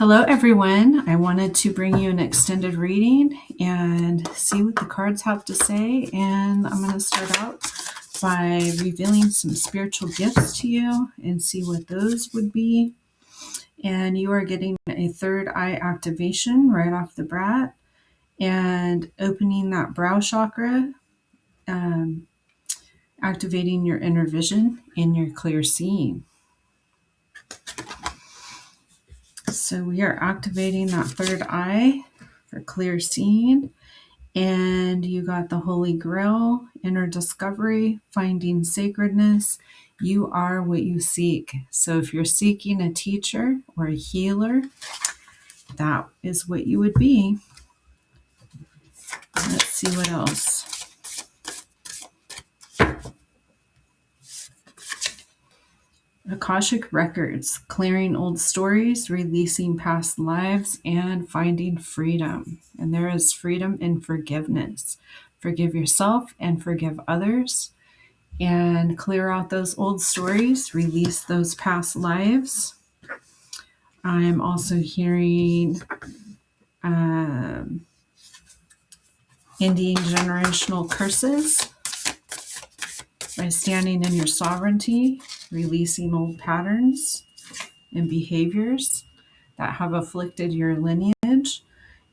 Hello, everyone. I wanted to bring you an extended reading and see what the cards have to say. And I'm going to start out by revealing some spiritual gifts to you and see what those would be. And you are getting a third eye activation right off the bat and opening that brow chakra, activating your inner vision and your clear seeing. So we are activating that third eye for clear seeing. And you got the Holy Grail, inner discovery, finding sacredness. You are what you seek. So if you're seeking a teacher or a healer, that is what you would be. Let's see what else. Akashic records, clearing old stories, releasing past lives, and finding freedom. And there is freedom in forgiveness. Forgive yourself and forgive others, and clear out those old stories, release those past lives. I'm also hearing ending generational curses by standing in your sovereignty, releasing old patterns and behaviors that have afflicted your lineage.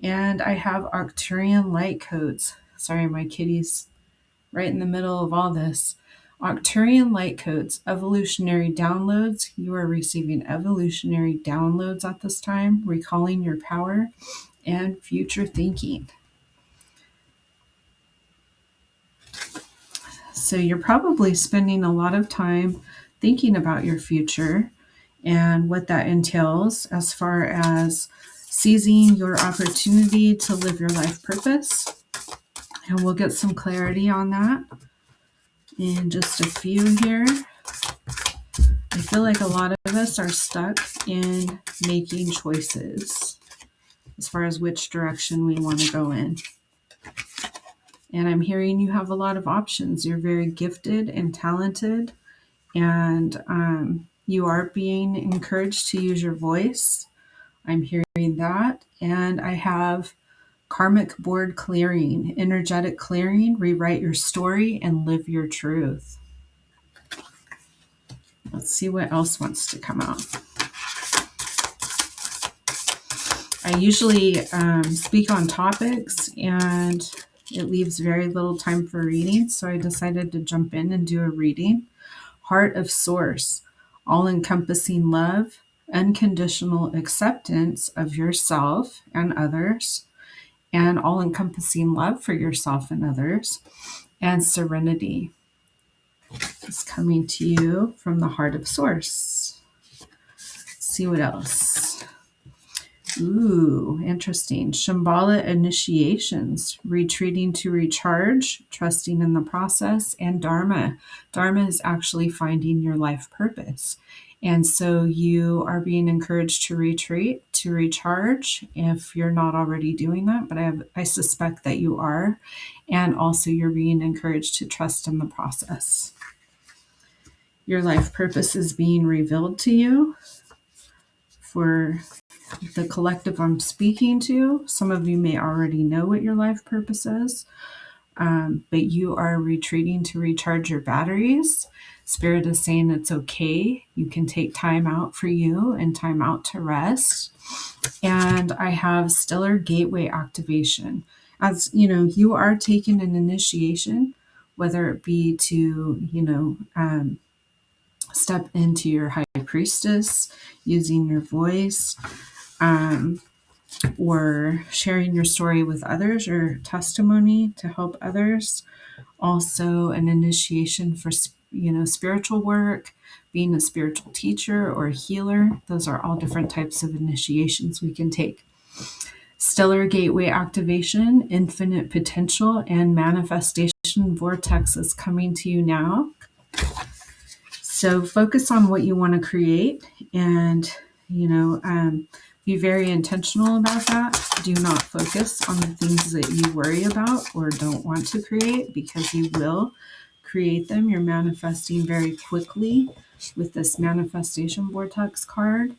And I have Arcturian light codes. Sorry, my kitty's right in the middle of all this. Arcturian light codes, evolutionary downloads. You are receiving evolutionary downloads at this time, recalling your power and future thinking. So you're probably spending a lot of time thinking about your future and what that entails as far as seizing your opportunity to live your life purpose. And we'll get some clarity on that in just a few here. I feel like a lot of us are stuck in making choices as far as which direction we want to go in. And I'm hearing you have a lot of options. You're very gifted and talented, and you are being encouraged to use your voice. I'm hearing that. And I have karmic board clearing, energetic clearing, rewrite your story and live your truth. Let's see what else wants to come out. I usually speak on topics and it leaves very little time for reading, so I decided to jump in and do a reading. Heart of Source, all-encompassing love, unconditional acceptance of yourself and others, and all-encompassing love for yourself and others, and serenity is coming to you from the Heart of Source. Let's see what else. Ooh, interesting. Shambhala initiations, retreating to recharge, trusting in the process, and Dharma. Dharma is actually finding your life purpose. And so you are being encouraged to retreat, to recharge, if you're not already doing that, but I suspect that you are. And also you're being encouraged to trust in the process. Your life purpose is being revealed to you. For the collective I'm speaking to, some of you may already know what your life purpose is, but you are retreating to recharge your batteries. Spirit is saying it's okay. You can take time out for you and time out to rest. And I have stellar gateway activation. As you know, you are taking an initiation, whether it be to, step into your high priestess using your voice, or sharing your story with others, or testimony to help others. Also an initiation for spiritual work, being a spiritual teacher or a healer. Those are all different types of initiations we can take. Stellar gateway activation, infinite potential, and manifestation vortex is coming to you now. So focus on what you want to create and, be very intentional about that. Do not focus on the things that you worry about or don't want to create, because you will create them. You're manifesting very quickly with this manifestation vortex card.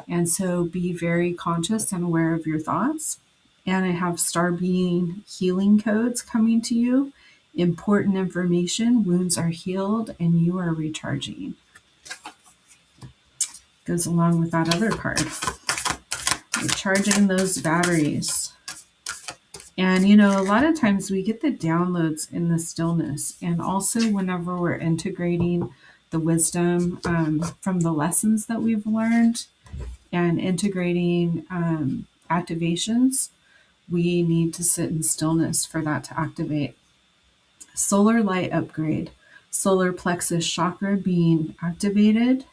And so be very conscious and aware of your thoughts. And I have star being healing codes coming to you. Important information, wounds are healed and you are recharging. Goes along with that other card. Recharging those batteries. And, you know, a lot of times we get the downloads in the stillness. And also whenever we're integrating the wisdom from the lessons that we've learned and integrating activations, we need to sit in stillness for that to activate. Solar light upgrade. Solar plexus chakra being activated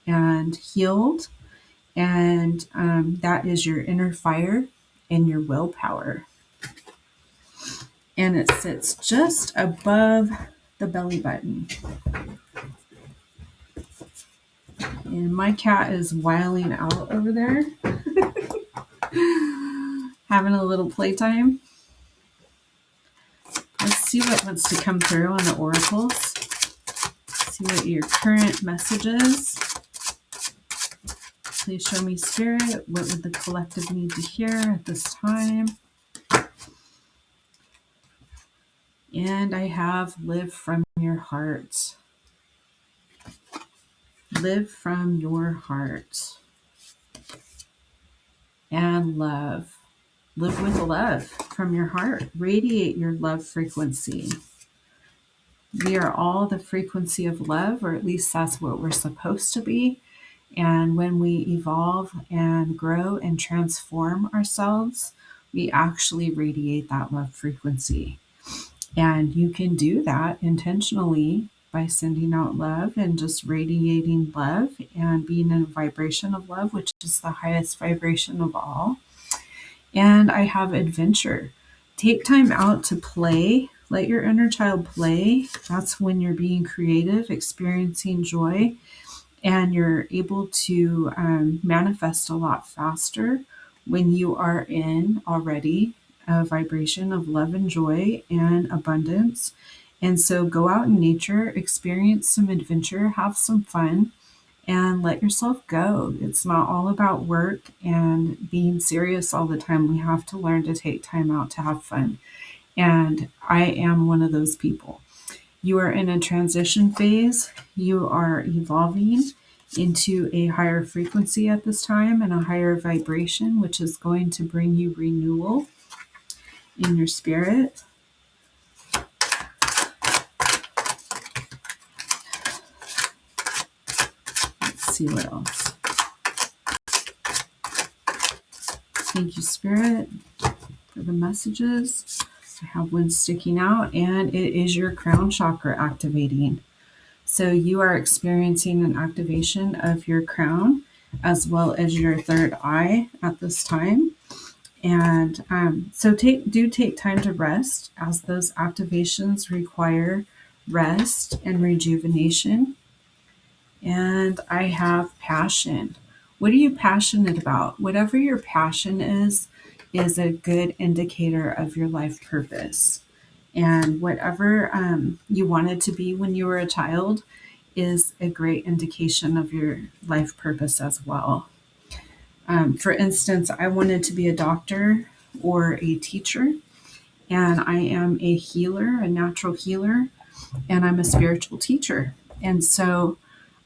and healed. And that is your inner fire and your willpower. And it sits just above the belly button. And my cat is wiling out over there, having a little playtime. Let's see what wants to come through on the oracles. See what your current message is. Please show me, Spirit, what would the collective need to hear at this time? And I have live from your heart. Live from your heart. And love. Live with love from your heart. Radiate your love frequency. We are all the frequency of love, or at least that's what we're supposed to be. And when we evolve and grow and transform ourselves, we actually radiate that love frequency. And you can do that intentionally by sending out love and just radiating love and being in a vibration of love, which is the highest vibration of all. And I have adventure. Take time out to play. Let your inner child play. That's when you're being creative, experiencing joy, and you're able to manifest a lot faster when you are in already a vibration of love and joy and abundance. And so go out in nature, experience some adventure, have some fun, and let yourself go. It's not all about work and being serious all the time. We have to learn to take time out to have fun. And I am one of those people. You are in a transition phase. You are evolving into a higher frequency at this time and a higher vibration, which is going to bring you renewal in your spirit. Let's see what else. Thank you, Spirit, for the messages. I have one sticking out, and it is your crown chakra activating. So you are experiencing an activation of your crown as well as your third eye at this time. And so do take time to rest, as those activations require rest and rejuvenation. And I have passion. What are you passionate about? Whatever your passion is a good indicator of your life purpose. And whatever you wanted to be when you were a child is a great indication of your life purpose as well. For instance, I wanted to be a doctor or a teacher, and I am a healer, a natural healer, and I'm a spiritual teacher. And so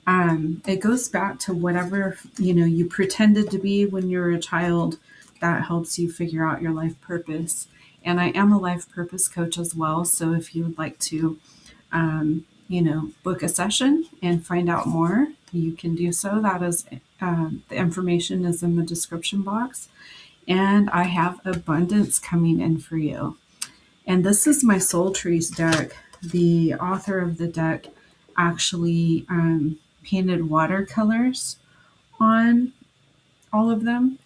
it goes back to whatever you pretended to be when you were a child. That helps you figure out your life purpose. And I am a life purpose coach as well. So if you would like to, book a session and find out more, you can do so. That is, the information is in the description box. And I have abundance coming in for you. And this is my Soul Trees deck. The author of the deck actually painted watercolors on all of them.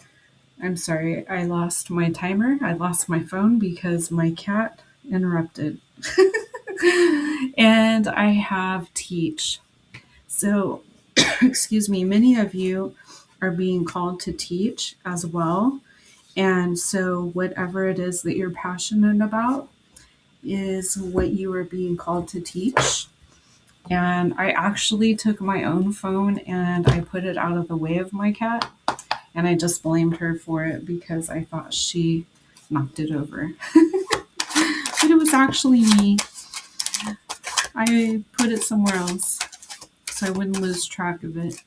I'm sorry, I lost my timer. I lost my phone because my cat interrupted. And I have teach. So, excuse me, many of you are being called to teach as well. And so whatever it is that you're passionate about is what you are being called to teach. And I actually took my own phone and I put it out of the way of my cat And I just blamed her for it because I thought she knocked it over. But it was actually me. I put it somewhere else so I wouldn't lose track of it.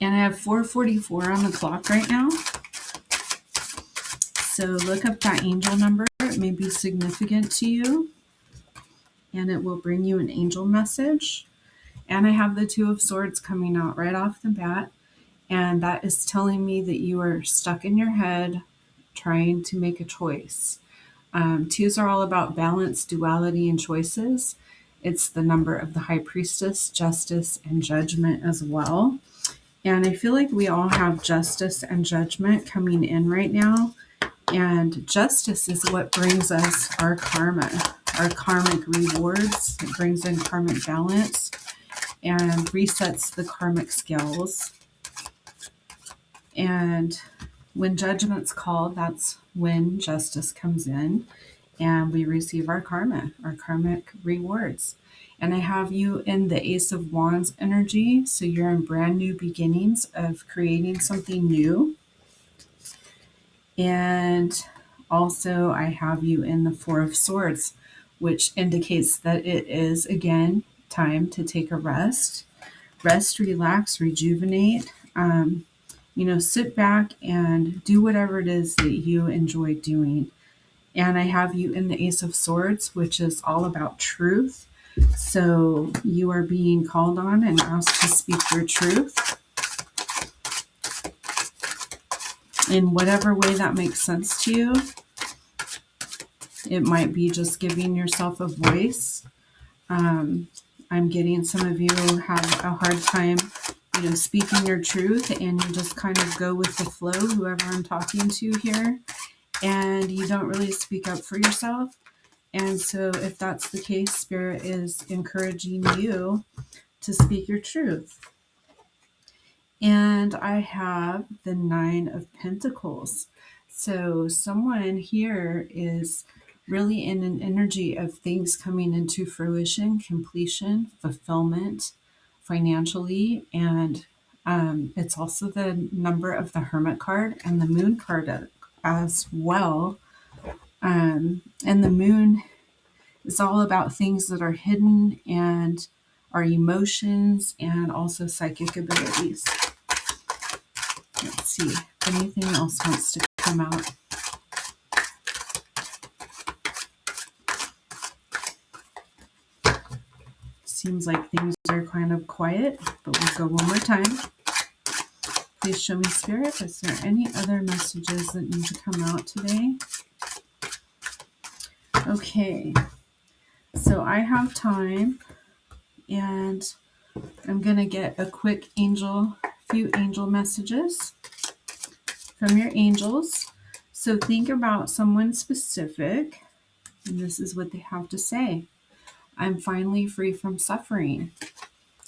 And I have 4:44 on the clock right now. So look up that angel number. It may be significant to you. And it will bring you an angel message. And I have the Two of Swords coming out right off the bat. And that is telling me that you are stuck in your head trying to make a choice. Twos are all about balance, duality, and choices. It's the number of the High Priestess, justice, and judgment as well. And I feel like we all have justice and judgment coming in right now. And justice is what brings us our karma, our karmic rewards. It brings in karmic balance and resets the karmic scales. And when judgment's called, that's when justice comes in and we receive our karma, our karmic rewards. And I have you in the Ace of Wands energy. So you're in brand new beginnings of creating something new. And also I have you in the Four of Swords, which indicates that it is, again, time to take a rest. Rest, relax, rejuvenate. Sit back and do whatever it is that you enjoy doing. And I have you in the Ace of Swords, which is all about truth. So you are being called on and asked to speak your truth in whatever way that makes sense to you. It might be just giving yourself a voice. I'm getting some of you have a hard time speaking your truth, and you just kind of go with the flow, whoever I'm talking to here, and you don't really speak up for yourself. And so if that's the case, Spirit is encouraging you to speak your truth. And I have the Nine of Pentacles. So someone here is really in an energy of things coming into fruition, completion, fulfillment, financially, and it's also the number of the Hermit card and the Moon card as well. And the Moon is all about things that are hidden and our emotions and also psychic abilities. Let's see if anything else wants to come out. Seems like things are kind of quiet, but we'll go one more time. Please show me, Spirit, is there any other messages that need to come out today? Okay, so I have time, and I'm going to get a quick few angel messages from your angels. So think about someone specific, and this is what they have to say. I'm finally free from suffering.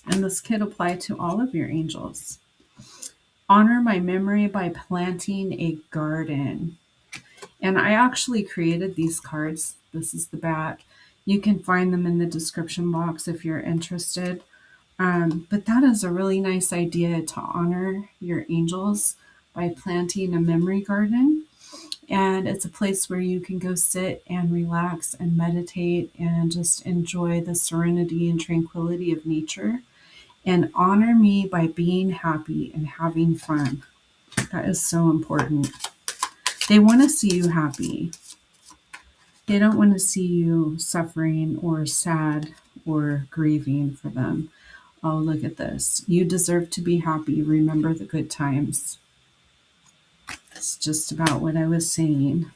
And this could apply to all of your angels. Honor my memory by planting a garden. And I actually created these cards. This is the back. You can find them in the description box if you're interested. But that is a really nice idea, to honor your angels by planting a memory garden. And it's a place where you can go sit and relax and meditate and just enjoy the serenity and tranquility of nature. And honor me by being happy and having fun. That is so important. They want to see you happy. They don't want to see you suffering or sad or grieving for them. Oh, look at this. You deserve to be happy. Remember the good times. It's just about what I was saying.